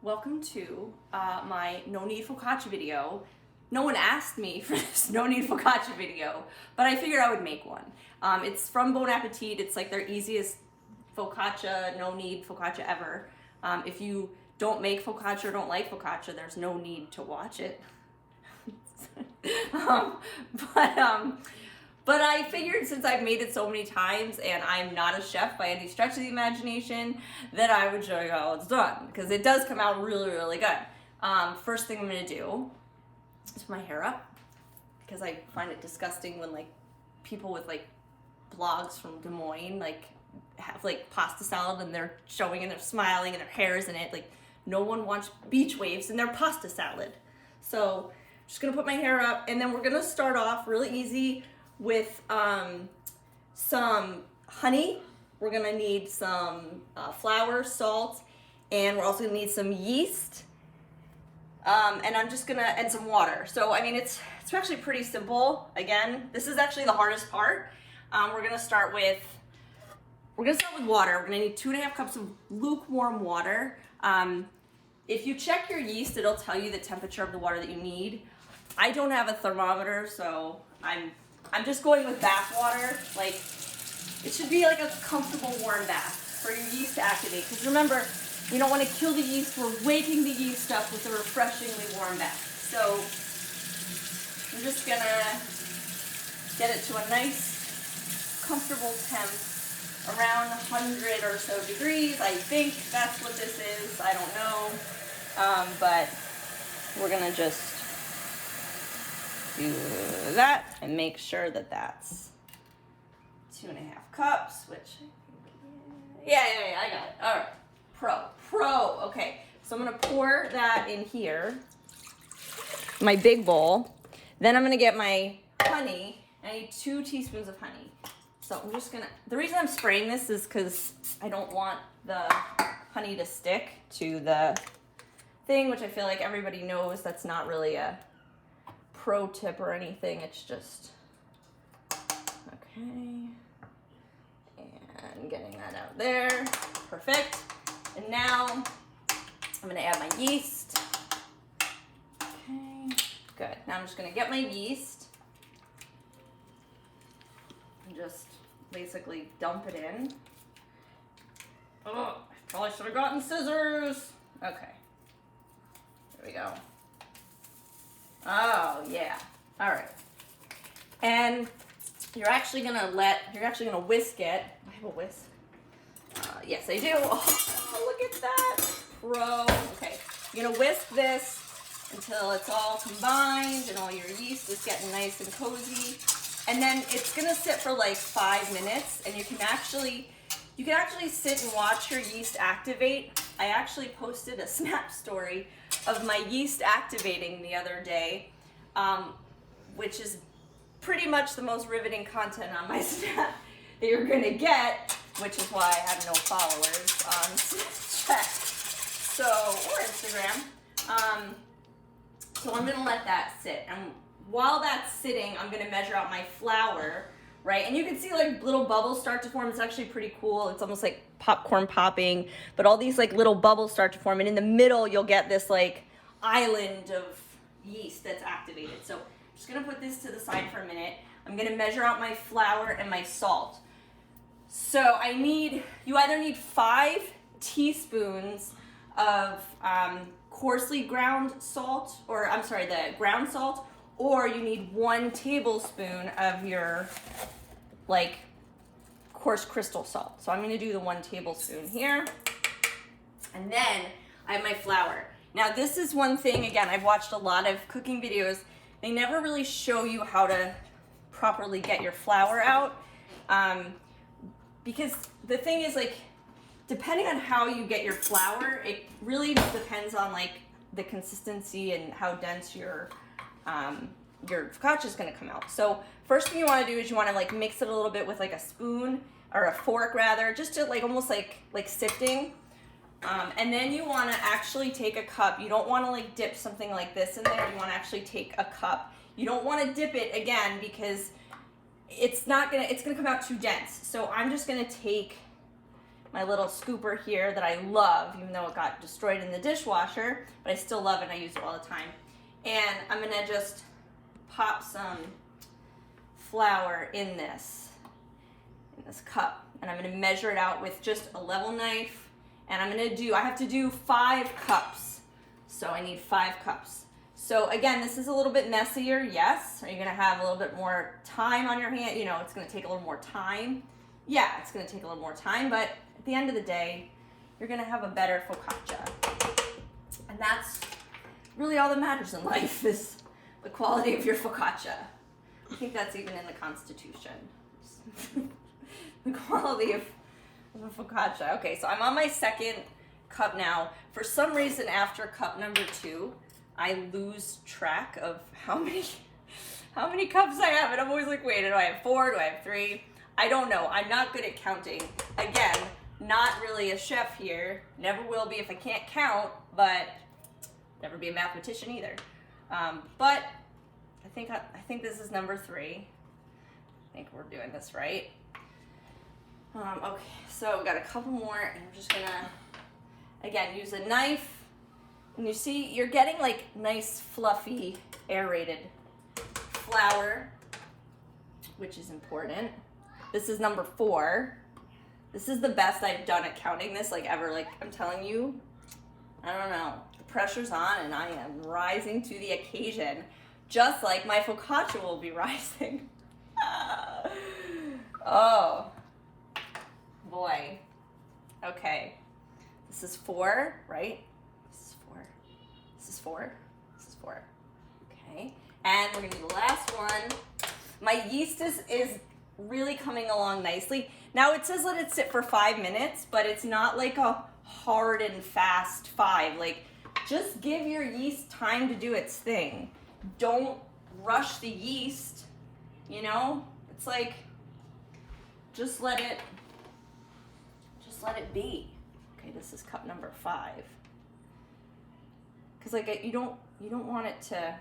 welcome to my no need focaccia video. No one asked me for this no need focaccia video, but I figured I would make one. It's from Bon Appetit. It's like their easiest focaccia, no need focaccia ever. If you don't make focaccia or don't like focaccia, there's no need to watch it. But I figured since I've made it so many times and I'm not a chef by any stretch of the imagination, that I would show you how it's done, because it does come out really, really good. First thing I'm gonna do is put my hair up, because I find it disgusting when like people with like blogs from Des Moines like have like pasta salad and they're showing and they're smiling and their hair is in it. Like, no one wants beach waves in their pasta salad. So I'm just gonna put my hair up, and then we're gonna start off really easy with some honey. We're gonna need some flour, salt, and we're also gonna need some yeast. And I'm just gonna, and some water. So I mean, it's actually pretty simple. Again, this is actually the hardest part. We're gonna start with water. We're gonna need 2.5 cups of lukewarm water. If you check your yeast, it'll tell you the temperature of the water that you need. I don't have a thermometer, so I'm just going with bath water. Like, it should be like a comfortable warm bath for your yeast to activate. Because remember, you don't want to kill the yeast. We're waking the yeast up with a refreshingly warm bath. So I'm just gonna get it to a nice, comfortable temp, around 100 or so degrees. I think that's what this is. I don't know. But we're gonna just do that and make sure that that's 2.5 cups, which, yeah, I got it. All right, pro. Okay, so I'm gonna pour that in here, my big bowl. Then I'm gonna get my honey. I need 2 teaspoons of honey. So I'm just gonna, the reason I'm spraying this is because I don't want the honey to stick to the thing, which I feel like everybody knows that's not really a pro tip or anything. It's just, okay. And getting that out there. Perfect. And now I'm gonna add my yeast. Okay, good. Now I'm just gonna get my yeast and just basically dump it in. Oh, I probably should have gotten scissors. Okay, there we go. Oh yeah, all right. And you're actually gonna whisk it. I have a whisk. Yes, I do. Oh, look at that. Pro. Okay, you're gonna whisk this until it's all combined and all your yeast is getting nice and cozy. And then it's gonna sit for like 5 minutes, and you can actually sit and watch your yeast activate. I actually posted a Snap story of my yeast activating the other day, which is pretty much the most riveting content on my Snap that you're gonna get, which is why I have no followers on Snapchat, or Instagram. So I'm gonna let that sit, and while that's sitting, I'm gonna measure out my flour, right? And you can see like little bubbles start to form. It's actually pretty cool. It's almost like popcorn popping, but all these like little bubbles start to form, and in the middle you'll get this like island of yeast that's activated. So I'm just gonna put this to the side for a minute. I'm gonna measure out my flour and my salt. So you either need 5 teaspoons of coarsely ground salt, or I'm sorry, the ground salt, or you need 1 tablespoon of your like coarse crystal salt. So I'm gonna do the 1 tablespoon here. And then I have my flour. Now this is one thing, again, I've watched a lot of cooking videos. They never really show you how to properly get your flour out. Because the thing is, like, depending on how you get your flour, it really depends on like the consistency and how dense your focaccia is going to come out. So first thing you want to do is you want to like mix it a little bit with like a spoon, or a fork rather, just to like almost like sifting. And then you want to actually take a cup. You don't want to like dip something like this in there. You want to actually take a cup. You don't want to dip it again, because it's gonna come out too dense. So I'm just gonna take my little scooper here that I love, even though it got destroyed in the dishwasher, but I still love it and I use it all the time. And I'm gonna just pop some flour in this cup, and I'm gonna measure it out with just a level knife, and I have to do 5 cups, so I need 5 cups. So again, this is a little bit messier, yes. Are you gonna have a little bit more time on your hand? You know, it's gonna take a little more time. Yeah, it's gonna take a little more time, but at the end of the day, you're gonna have a better focaccia. And that's really all that matters in life, is the quality of your focaccia. I think that's even in the Constitution. The quality of a focaccia. Okay, so I'm on my second cup now. For some reason, after cup number 2, I lose track of how many cups I have, and I'm always like, wait, do I have 4? Do I have 3? I don't know. I'm not good at counting. Again, not really a chef here. Never will be if I can't count, but never be a mathematician either. But I think this is number 3. I think we're doing this right. Okay, so we got a couple more, and I'm just gonna, again, use a knife. And you see, you're getting like nice, fluffy, aerated flour, which is important. This is number 4. This is the best I've done at counting this, like, ever. Like, I'm telling you, I don't know. The pressure's on, and I am rising to the occasion, just like my focaccia will be rising. Oh, boy. Okay. This is 4, right? This is 4. This is 4. This is 4. Okay. And we're going to do the last one. My yeast is really coming along nicely. Now it says let it sit for 5 minutes, but it's not like a hard and fast 5. Like, just give your yeast time to do its thing. Don't rush the yeast, you know? It's like, just let it be. Okay, this is cup number 5. Because like you don't want it to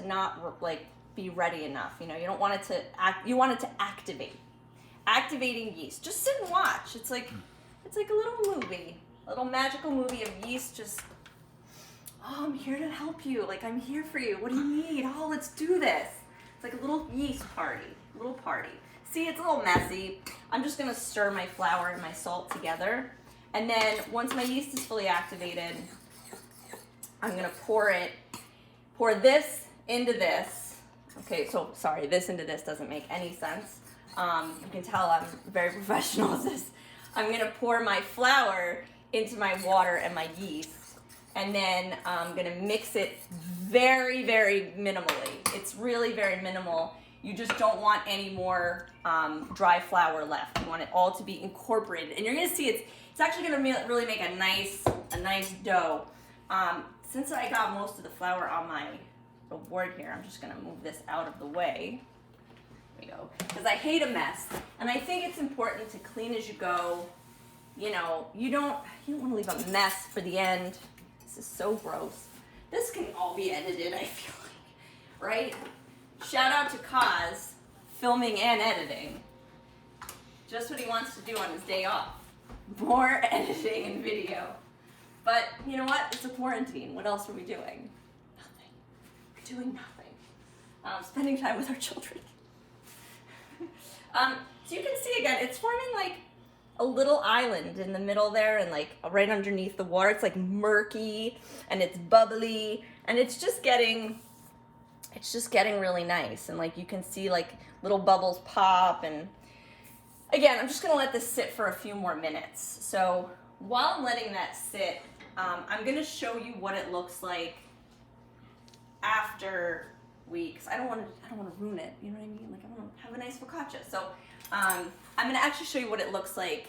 not like be ready enough. You know, you don't want it to you want it to activate. Activating yeast. Just sit and watch. It's like a little movie, a little magical movie of yeast. Just, oh, I'm here to help you. Like, I'm here for you. What do you need? Oh, let's do this. It's like a little yeast party, little party. See, it's a little messy. I'm just gonna stir my flour and my salt together. And then once my yeast is fully activated, I'm gonna pour this into this. Okay, so sorry, this into this doesn't make any sense. You can tell I'm very professional at this. I'm gonna pour my flour into my water and my yeast, and then I'm gonna mix it very, very minimally. It's really very minimal. You just don't want any more dry flour left. You want it all to be incorporated, and you're gonna see it's actually gonna really make a nice dough. Since I got most of the flour on my board here, I'm just gonna move this out of the way. There we go. Because I hate a mess, and I think it's important to clean as you go. You know, you don't want to leave a mess for the end. This is so gross. This can all be edited, I feel like, right? Shout out to Kaz, filming and editing. Just what he wants to do on his day off. More editing and video. But you know what? It's a quarantine. What else are we doing? Nothing. We're doing nothing. Spending time with our children. So you can see again, it's forming like a little island in the middle there, and like right underneath the water. It's like murky and it's bubbly, and it's just getting really nice. And like you can see like little bubbles pop. And again, I'm just gonna let this sit for a few more minutes. So while I'm letting that sit, I'm gonna show you what it looks like after because I don't want to ruin it. You know what I mean? Like, I want to have a nice focaccia. So I'm gonna actually show you what it looks like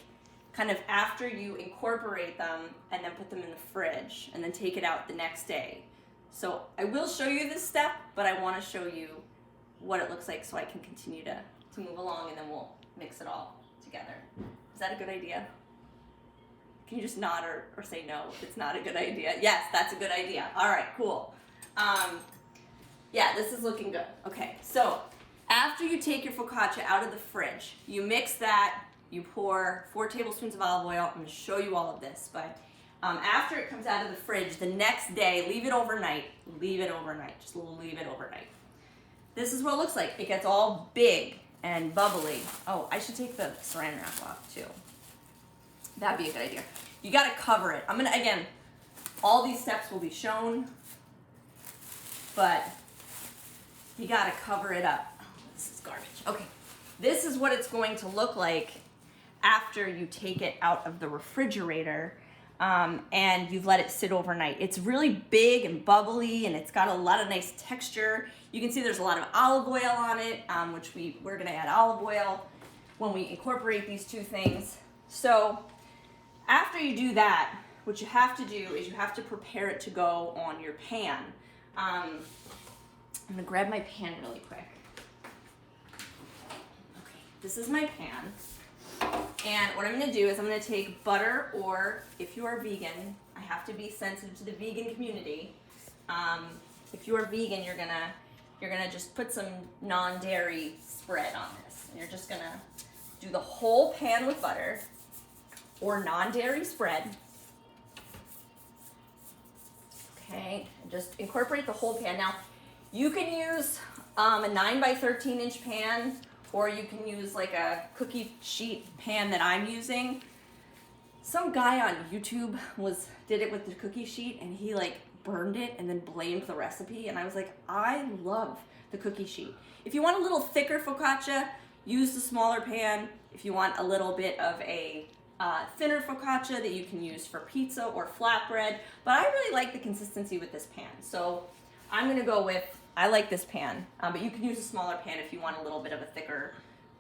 kind of after you incorporate them and then put them in the fridge and then take it out the next day. So I will show you this step, but I want to show you what it looks like so I can continue to move along, and then we'll mix it all together. Is that a good idea? Can you just nod or say no if it's not a good idea? Yes, that's a good idea. All right, cool. Yeah, this is looking good. Okay, so after you take your focaccia out of the fridge, you mix that You pour 4 tablespoons of olive oil. I'm gonna show you all of this, but after it comes out of the fridge, the next day, leave it overnight. Leave it overnight, just leave it overnight. This is what it looks like. It gets all big and bubbly. Oh, I should take the saran wrap off too. That'd be a good idea. You gotta cover it. I'm gonna, again, all these steps will be shown, but you gotta cover it up. Oh, this is garbage. Okay, this is what it's going to look like after you take it out of the refrigerator and you've let it sit overnight. It's really big and bubbly, and it's got a lot of nice texture. You can see there's a lot of olive oil on it, which we're gonna add olive oil when we incorporate these two things. So after you do that, what you have to do is you have to prepare it to go on your pan. I'm gonna grab my pan really quick. Okay, this is my pan. And what I'm gonna do is I'm gonna take butter, or if you are vegan, I have to be sensitive to the vegan community. If you are vegan, you're gonna just put some non-dairy spread on this. And you're just gonna do the whole pan with butter or non-dairy spread. Okay, and just incorporate the whole pan. Now, you can use a 9 by 13 inch pan, or you can use like a cookie sheet pan that I'm using. Some guy on YouTube did it with the cookie sheet, and he like burned it and then blamed the recipe. And I was like, I love the cookie sheet. If you want a little thicker focaccia, use the smaller pan. If you want a little bit of a thinner focaccia that you can use for pizza or flatbread, but I really like the consistency with this pan. So I'm gonna go with, I like this pan, but you can use a smaller pan if you want a little bit of a thicker,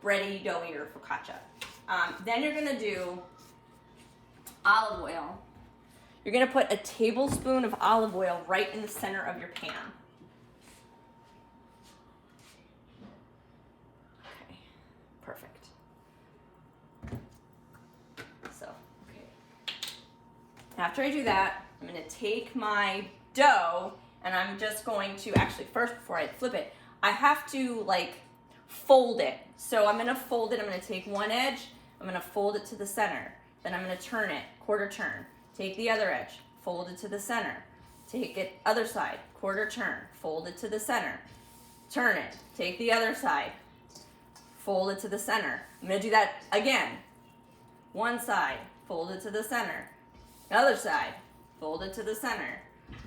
bready, doughier focaccia. Then you're gonna do olive oil. You're gonna put a tablespoon of olive oil right in the center of your pan. Okay, perfect. So, okay. After I do that, I'm gonna take my dough, and I'm just going to, actually first before I flip it, I have to like fold it. So I'm gonna fold it, I'm gonna take one edge, I'm gonna fold it to the center, then I'm gonna turn it, quarter turn, take the other edge, fold it to the center, take it other side, quarter turn, fold it to the center, turn it, take the other side, fold it to the center. I'm gonna do that again. One side, fold it to the center, the other side, fold it to the center,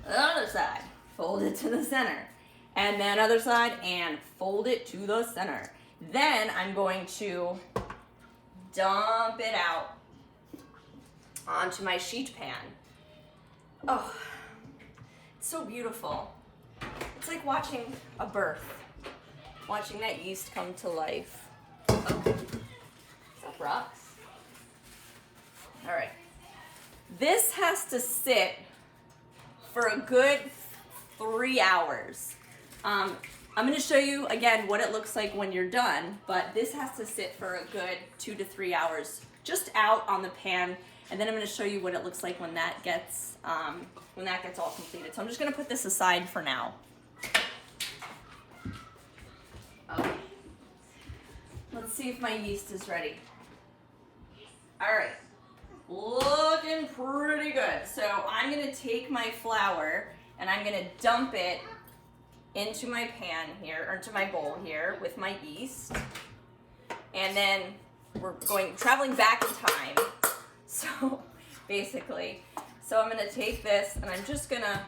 the other side, fold it to the center, and then other side, and fold it to the center. Then I'm going to dump it out onto my sheet pan. Oh, it's so beautiful. It's like watching a birth, watching that yeast come to life. Oh, that rocks. All right, this has to sit for a good 3 hours. I'm gonna show you again what it looks like when you're done, but this has to sit for a good 2 to 3 hours just out on the pan, and then I'm gonna show you what it looks like when that gets all completed. So I'm just gonna put this aside for now. Okay. Let's see if my yeast is ready. All right. Looking pretty good. So I'm gonna take my flour and I'm gonna dump it into my pan here, or into my bowl here with my yeast. And then we're traveling back in time. So basically, so I'm gonna take this and I'm just gonna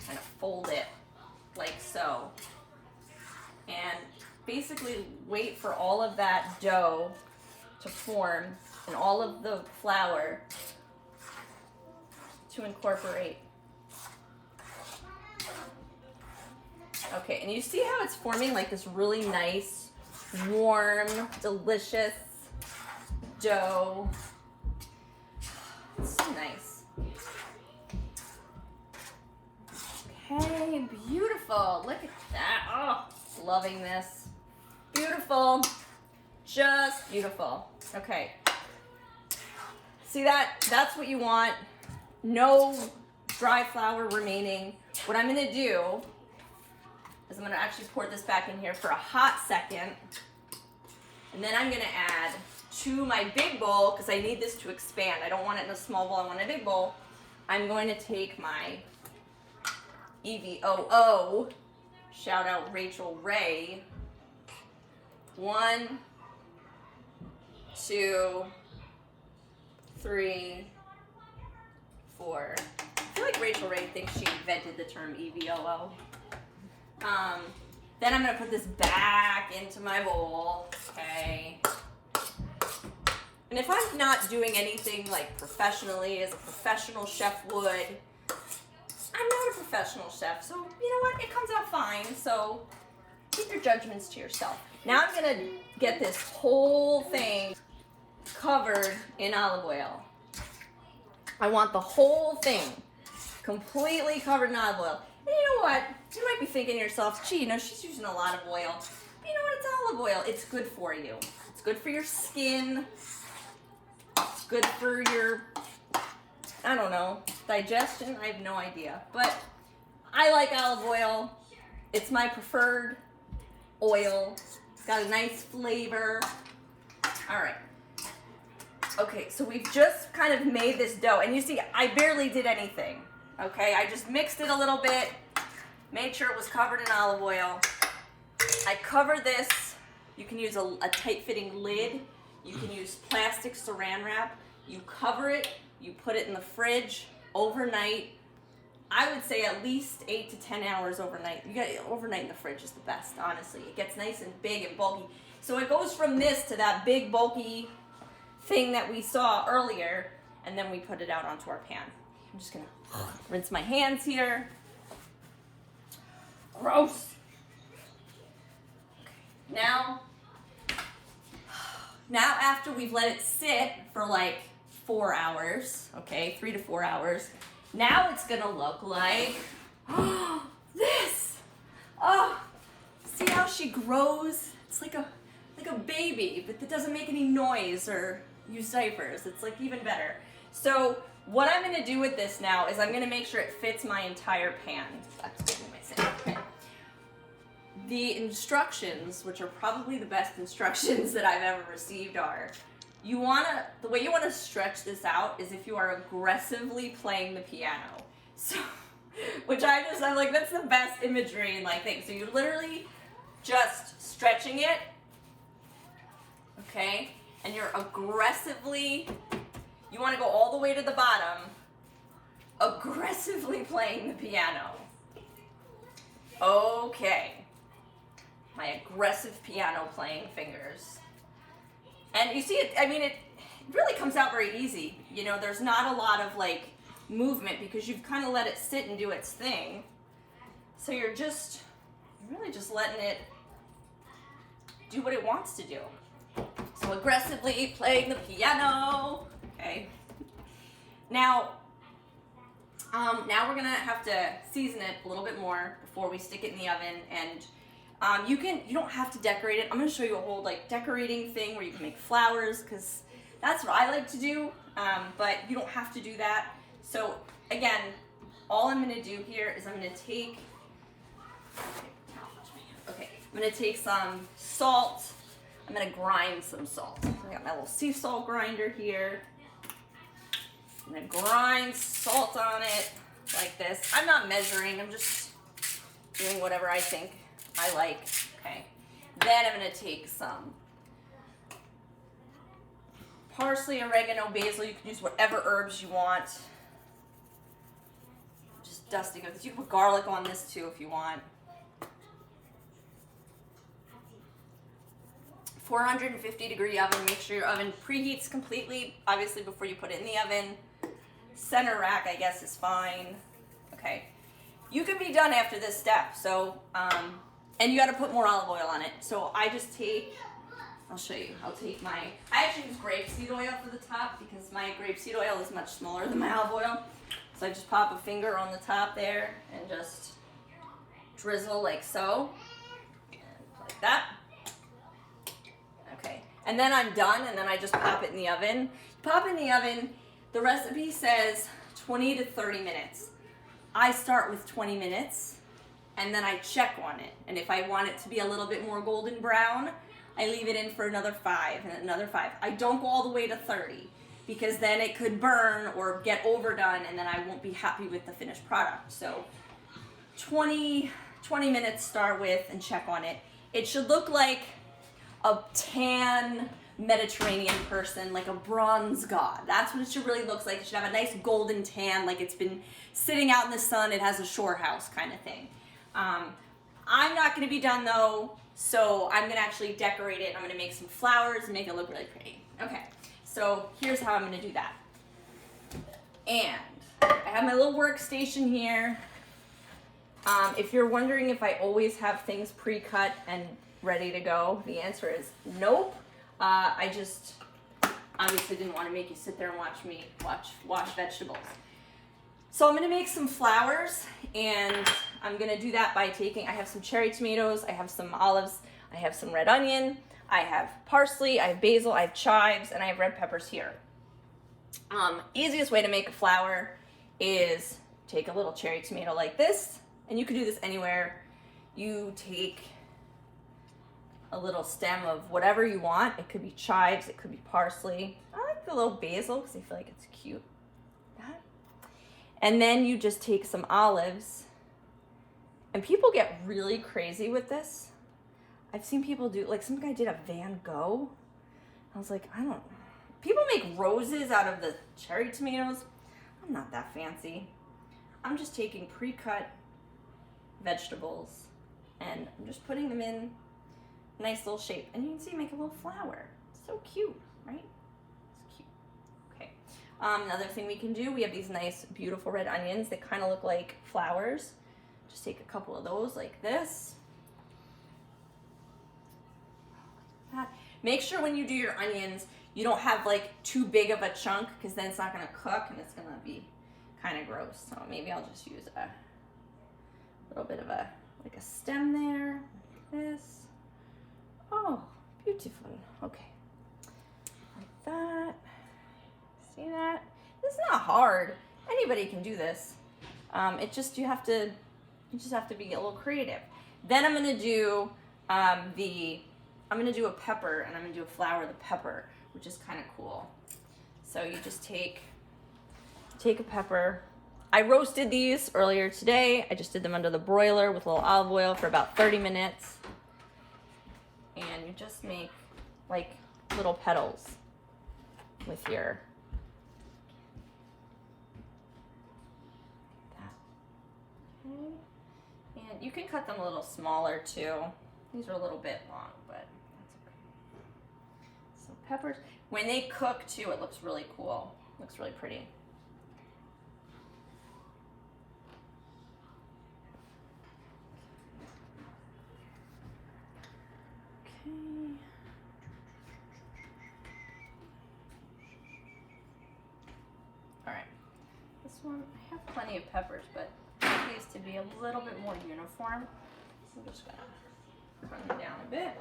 kind of fold it like so. And basically wait for all of that dough to form and all of the flour to incorporate. Okay, and you see how it's forming like this really nice, warm, delicious dough. It's so nice. Okay, beautiful. Look at that. Oh, loving this. Beautiful. Just beautiful. Okay. See that? That's what you want. No dry flour remaining. What I'm going to do is I'm going to actually pour this back in here for a hot second. And then I'm going to add to my big bowl, because I need this to expand. I don't want it in a small bowl, I want a big bowl. I'm going to take my EVOO, shout out Rachel Ray. 1, 2, 3, 4. I feel like Rachel Ray thinks she invented the term EVOO. Then I'm gonna put this back into my bowl, okay? And if I'm not doing anything like professionally, as a professional chef would, I'm not a professional chef, so you know what? It comes out fine, so keep your judgments to yourself. Now I'm gonna get this whole thing covered in olive oil. I want the whole thing completely covered in olive oil. And you know what? You might be thinking to yourself, gee, you know, she's using a lot of oil. But you know what? It's olive oil. It's good for you. It's good for your skin. It's good for your, I don't know, digestion. I have no idea. But I like olive oil. It's my preferred oil. It's got a nice flavor. All right. Okay, so we've just kind of made this dough. And you see, I barely did anything. Okay, I just mixed it a little bit, made sure it was covered in olive oil. I cover this. You can use a tight-fitting lid. You can use plastic saran wrap. You cover it. You put it in the fridge overnight. I would say at least 8 to 10 hours overnight. You got overnight in the fridge is the best, honestly. It gets nice and big and bulky. So it goes from this to that big bulky thing that we saw earlier, and then we put it out onto our pan. I'm just gonna rinse my hands here. Gross. Okay. Now after we've let it sit for like 4 hours, okay, 3 to 4 hours, now it's gonna look like this. Oh, see how she grows? It's like a baby, but that doesn't make any noise or use diapers. It's like even better. So what I'm gonna do with this now is I'm gonna make sure it fits my entire pan. Okay. The instructions, which are probably the best instructions that I've ever received, are the way you wanna stretch this out is if you are aggressively playing the piano. So, I'm like, that's the best imagery and like thing. So you're literally just stretching it, okay? And you're aggressively, you want to go all the way to the bottom, aggressively playing the piano. Okay. My aggressive piano playing fingers. And you see it, I mean, it really comes out very easy. You know, there's not a lot of like movement because you've kind of let it sit and do its thing. So you're really just letting it do what it wants to do. So aggressively playing the piano. Okay. Now we're gonna have to season it a little bit more before we stick it in the oven. And you don't have to decorate it. I'm gonna show you a whole like decorating thing where you can make flowers, because that's what I like to do. But you don't have to do that. So again, all I'm gonna do here is I'm gonna take some salt. I'm gonna grind some salt. I got my little sea salt grinder here. I'm gonna grind salt on it like this. I'm not measuring, I'm just doing whatever I think I like, okay? Then I'm gonna take some parsley, oregano, basil. You can use whatever herbs you want. Just dusting with this. You can put garlic on this too if you want. 450-degree oven. Make sure your oven preheats completely, obviously, before you put it in the oven. Center rack, I guess, is fine. Okay. You can be done after this step. So, and you got to put more olive oil on it. So I just take, I'll show you. I actually use grapeseed oil for the top because my grapeseed oil is much smaller than my olive oil. So I just pop a finger on the top there and just drizzle like so. And like that. Okay, and then I'm done, and then I just pop it in the oven. Pop in the oven, the recipe says 20 to 30 minutes. I start with 20 minutes, and then I check on it. And if I want it to be a little bit more golden brown, I leave it in for another 5 and another 5. I don't go all the way to 30 because then it could burn or get overdone and then I won't be happy with the finished product. So 20 minutes start with and check on it. It should look like a tan Mediterranean person, like a bronze god. That's what it should really look like. It should have a nice golden tan, like it's been sitting out in the sun. It has a shore house kind of thing. I'm not going to be done though, so I'm going to actually decorate it. I'm going to make some flowers and make it look really pretty. Okay, so here's how I'm going to do that. And I have my little workstation here. If you're wondering if I always have things pre-cut and ready to go, the answer is nope. I just obviously didn't want to make you sit there and watch me wash vegetables. So I'm going to make some flowers, and I'm going to do that by I have some cherry tomatoes, I have some olives, I have some red onion, I have parsley, I have basil, I have chives, and I have red peppers here. Easiest way to make a flower is take a little cherry tomato like this, and you can do this anywhere. You take a little stem of whatever you want. It could be chives, it could be parsley. I like the little basil because I feel like it's cute. And then you just take some olives, and people get really crazy with this. I've seen people do, like some guy did a Van Gogh. I was like, people make roses out of the cherry tomatoes. I'm not that fancy. I'm just taking pre-cut vegetables and I'm just putting them in a nice little shape. And you can see make a little flower. So cute, right? It's cute. Okay. Another thing we can do, we have these nice, beautiful red onions that kind of look like flowers. Just take a couple of those like this. Make sure when you do your onions, you don't have like too big of a chunk because then it's not going to cook and it's going to be kind of gross. So maybe I'll just use a little bit of a stem there, like this. Oh, beautiful. Okay, like that. See that? This is not hard. Anybody can do this. You just have to be a little creative. Then I'm gonna do a pepper, and I'm gonna do a flower of the pepper, which is kind of cool. So you just take a pepper. I roasted these earlier today. I just did them under the broiler with a little olive oil for about 30 minutes. And you just make like little petals with your okay. And you can cut them a little smaller too. These are a little bit long, but that's okay. So peppers, when they cook too, it looks really cool. It looks really pretty. One, I have plenty of peppers, but it needs to be a little bit more uniform. I'm just gonna run them down a bit.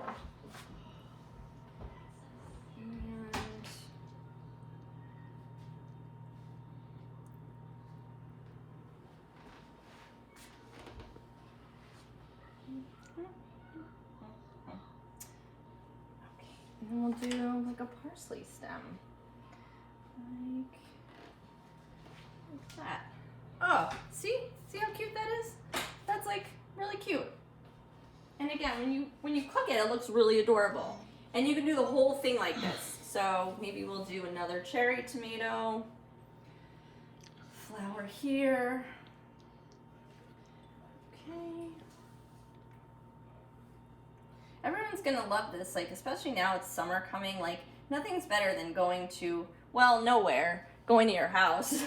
And then we'll do like a parsley stem. Like that. Oh, see how cute that is? That's like really cute. And again, when you cook it, it looks really adorable. And you can do the whole thing like this. So maybe we'll do another cherry tomato flower here. Okay. Everyone's gonna love this, like especially now it's summer coming. Like nothing's better than going to, well, nowhere, going to your house.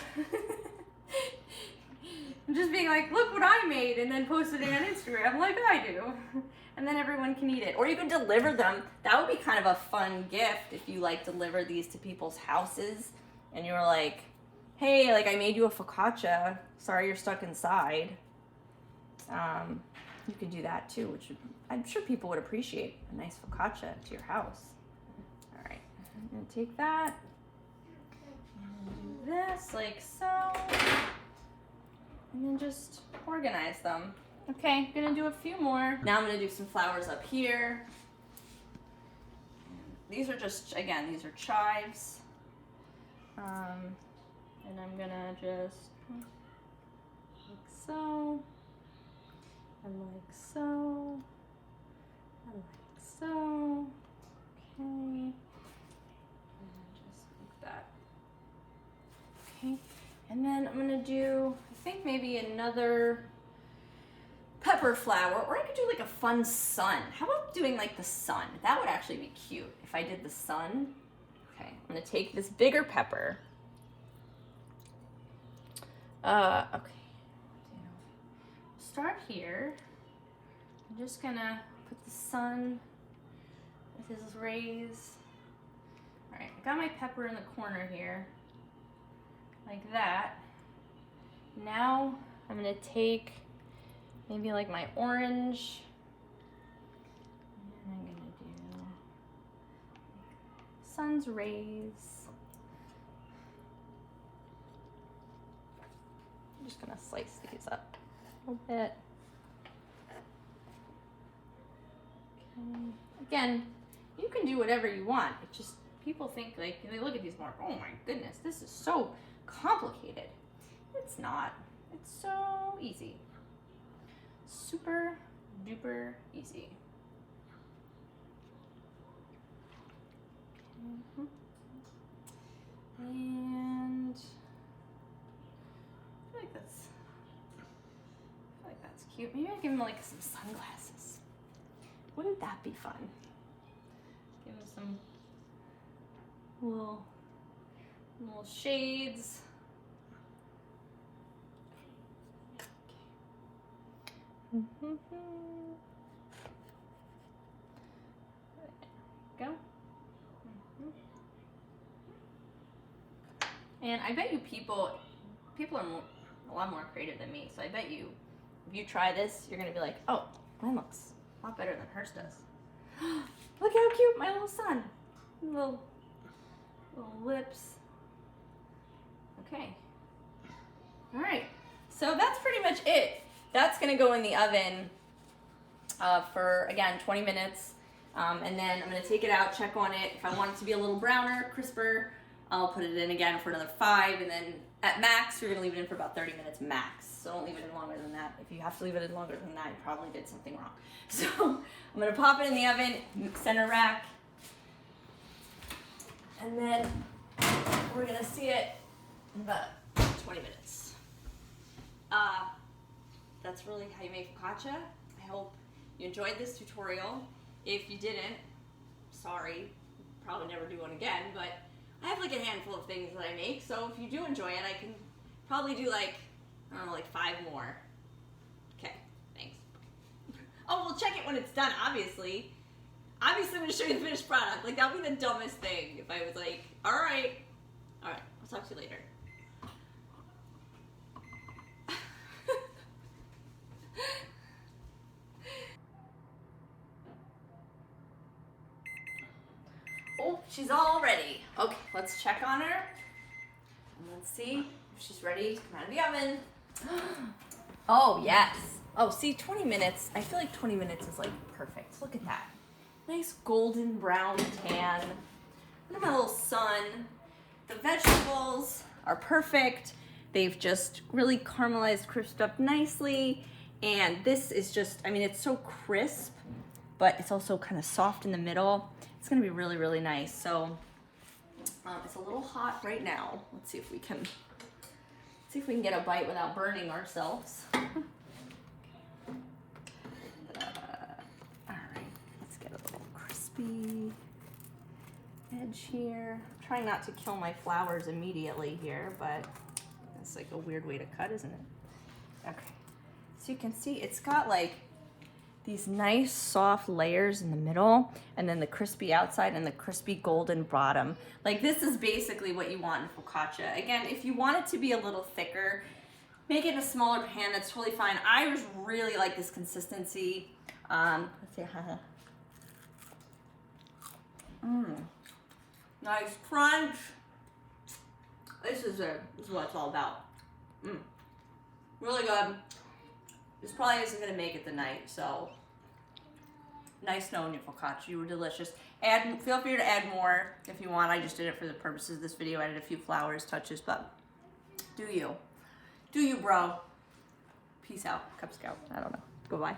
Just being like, look what I made, and then posting it on Instagram like I do. And then everyone can eat it. Or you can deliver them. That would be kind of a fun gift if you like deliver these to people's houses and you were like, hey, like I made you a focaccia. Sorry you're stuck inside. You could do that too, which I'm sure people would appreciate a nice focaccia to your house. All right, I'm gonna take that and do this like so. And then just organize them. Okay, I'm gonna do a few more. Now I'm gonna do some flowers up here. these are just, again, these are chives. And I'm gonna just like so, and like so, and like so. Okay, and just like that. Okay, and then I'm gonna do, I think maybe another pepper flower, or I could do like a fun sun. How about doing like the sun? That would actually be cute if I did the sun. Okay, I'm gonna take this bigger pepper. Okay. Start here. I'm just gonna put the sun with his rays. All right, I got my pepper in the corner here, like that. Now I'm gonna take maybe like my orange, and I'm gonna do sun's rays. I'm just gonna slice these up a little bit. Okay. Again, you can do whatever you want. It just, people think like, they look at these more, oh my goodness, this is so complicated. It's not. It's so easy. Super duper easy. And I feel like that's cute. Maybe I'll give him like some sunglasses. Wouldn't that be fun? Give him some little shades. There we go. And I bet you people are a lot more creative than me. So I bet you, if you try this, you're gonna be like, oh, mine looks a lot better than hers does. Look how cute my little son. Little lips. Okay. All right. So that's pretty much it. That's gonna go in the oven for, again, 20 minutes. And then I'm gonna take it out, check on it. If I want it to be a little browner, crisper, I'll put it in again for another 5. And then at max, you're gonna leave it in for about 30 minutes max. So don't leave it in longer than that. If you have to leave it in longer than that, you probably did something wrong. So I'm gonna pop it in the oven, center rack. And then we're gonna see it in about 20 minutes. That's really how you make focaccia. I hope you enjoyed this tutorial. If you didn't, sorry, probably never do one again, but I have like a handful of things that I make, so if you do enjoy it, I can probably do like, I don't know, like 5 more. Okay, thanks. Oh, we'll check it when it's done, obviously. Obviously, I'm gonna show you the finished product. Like, that would be the dumbest thing if I was like, all right, I'll talk to you later. Oh, she's all ready. Okay, let's check on her. And let's see if she's ready to come out of the oven. Oh, yes. Oh, see, 20 minutes. I feel like 20 minutes is like perfect. Look at that. Nice golden brown tan. Look at my little son. The vegetables are perfect. They've just really caramelized, crisped up nicely. And this is just, I mean, it's so crisp, but it's also kind of soft in the middle. It's gonna be really, really nice. So it's a little hot right now. Let's see if we can get a bite without burning ourselves. All right, let's get a little crispy edge here. I'm trying not to kill my flowers immediately here, but that's like a weird way to cut, isn't it? Okay, so you can see it's got like these nice soft layers in the middle, and then the crispy outside and the crispy golden bottom. Like, this is basically what you want in focaccia. Again, if you want it to be a little thicker, make it in a smaller pan, that's totally fine. I just really like this consistency. Let's see, nice crunch. This is what it's all about. Really good. This probably isn't gonna make it the night, so Nice knowing you, Focaccia. You were delicious. Feel free to add more if you want. I just did it for the purposes of this video. I added a few flowers, touches, but do you. Do you, bro. Peace out, Cub Scout. I don't know. Goodbye.